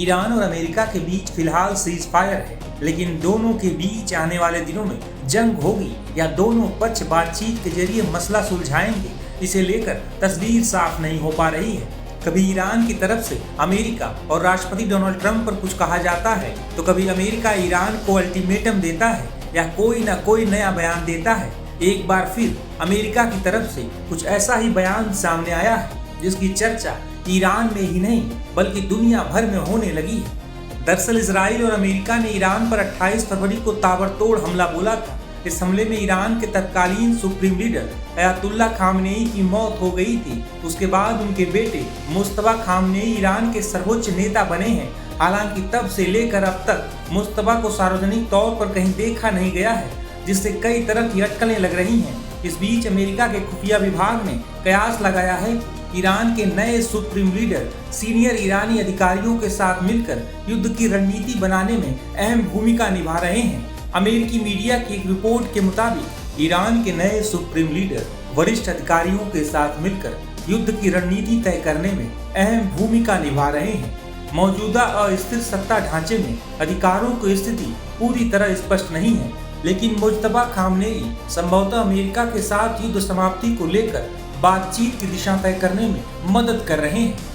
Iran और America के बीच फिलहाल सीज फायर है, लेकिन दोनों के बीच आने वाले दिनों में जंग होगी या दोनों पक्ष बातचीत के जरिए मसला सुलझाएंगे, इसे लेकर तस्वीर साफ नहीं हो पा रही है। कभी ईरान की तरफ से अमेरिका और राष्ट्रपति डोनाल्ड ट्रंप पर कुछ कहा जाता है, तो कभी अमेरिका ईरान को अल्टीमेटम देता है या कोई न कोई नया बयान देता है। एक बार फिर अमेरिका की तरफ से कुछ ऐसा ही बयान सामने आया है जिसकी चर्चा ईरान में ही नहीं बल्कि दुनिया भर में होने लगी है। दरअसल इजराइल और अमेरिका ने ईरान पर 28 फरवरी को ताबड़तोड़ हमला बोला था। इस हमले में ईरान के तत्कालीन सुप्रीम लीडर अयातुल्ला खामनेई की मौत हो गई थी। उसके बाद उनके बेटे मुस्तफा खामनेई ईरान के सर्वोच्च नेता बने हैं। हालांकि तब से लेकर अब तक मुस्तफा को सार्वजनिक तौर पर कहीं देखा नहीं गया है, जिससे कई तरह की अटकलें लग रही हैं। इस बीच अमेरिका के खुफिया विभाग ने कयास लगाया है कि ईरान के नए सुप्रीम लीडर सीनियर ईरानी अधिकारियों के साथ मिलकर युद्ध की रणनीति बनाने में अहम भूमिका निभा रहे हैं। अमेरिकी मीडिया की एक रिपोर्ट के मुताबिक ईरान के नए सुप्रीम लीडर वरिष्ठ अधिकारियों के साथ मिलकर युद्ध की रणनीति तय करने में अहम भूमिका निभा रहे हैं। मौजूदा अस्थिर सत्ता ढांचे में अधिकारों की स्थिति पूरी तरह स्पष्ट नहीं है, लेकिन मुज्तबा खामनेई संभवतः अमेरिका के साथ युद्ध समाप्ति को लेकर बातचीत की दिशा तय करने में मदद कर रहे हैं।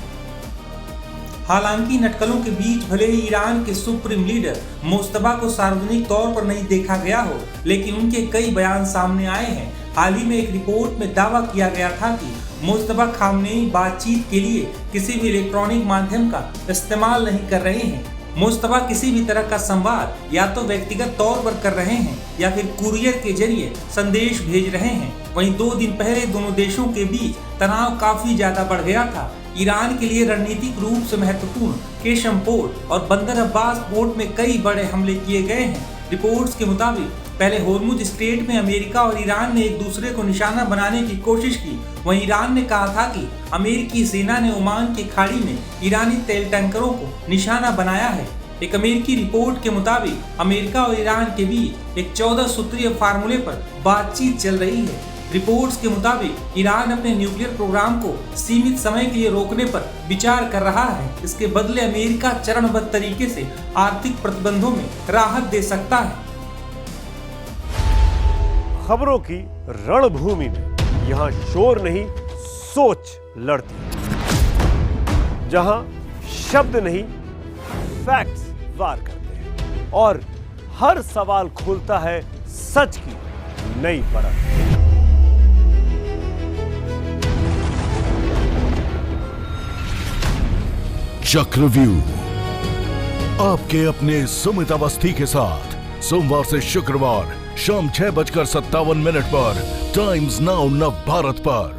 हालांकि इन अटकलों के बीच भले ही ईरान के सुप्रीम लीडर मुस्तफा को सार्वजनिक तौर पर नहीं देखा गया हो, लेकिन उनके कई बयान सामने आए हैं। हाल ही में एक रिपोर्ट में दावा किया गया था कि मुस्तफा खामनेई बातचीत के लिए किसी भी इलेक्ट्रॉनिक माध्यम का इस्तेमाल नहीं कर रहे हैं। मुस्तफा किसी भी तरह का संवाद या तो व्यक्तिगत तौर पर कर रहे हैं या फिर कुरियर के जरिए संदेश भेज रहे हैं। वहीं 2 दिन पहले दोनों देशों के बीच तनाव काफी ज्यादा बढ़ गया था। ईरान के लिए रणनीतिक रूप से महत्वपूर्ण केशम पोर्ट और बंदर अब्बास पोर्ट में कई बड़े हमले किए गए हैं। रिपोर्ट्स के मुताबिक पहले होर्मुज स्ट्रेट में अमेरिका और ईरान ने एक दूसरे को निशाना बनाने की कोशिश की। वहीं ईरान ने कहा था कि अमेरिकी सेना ने ओमान की खाड़ी में ईरानी तेल टैंकरों को निशाना बनाया है। एक अमेरिकी रिपोर्ट के मुताबिक अमेरिका और ईरान के बीच एक 14 सूत्रीय फार्मूले पर बातचीत चल रही है। रिपोर्ट्स के मुताबिक ईरान अपने न्यूक्लियर प्रोग्राम को सीमित समय के लिए रोकने पर विचार कर रहा है। इसके बदले अमेरिका चरणबद्ध तरीके से आर्थिक प्रतिबंधों में राहत दे सकता है। खबरों की रणभूमि में यहाँ शोर नहीं सोच लड़ती, जहां शब्द नहीं फैक्ट्स वार करते हैं और हर सवाल खोलता है सच की नई परत। चक्रव्यूह आपके अपने सुमित अवस्थी के साथ सोमवार से शुक्रवार शाम 6:57 पर टाइम्स नाउ नव भारत पर।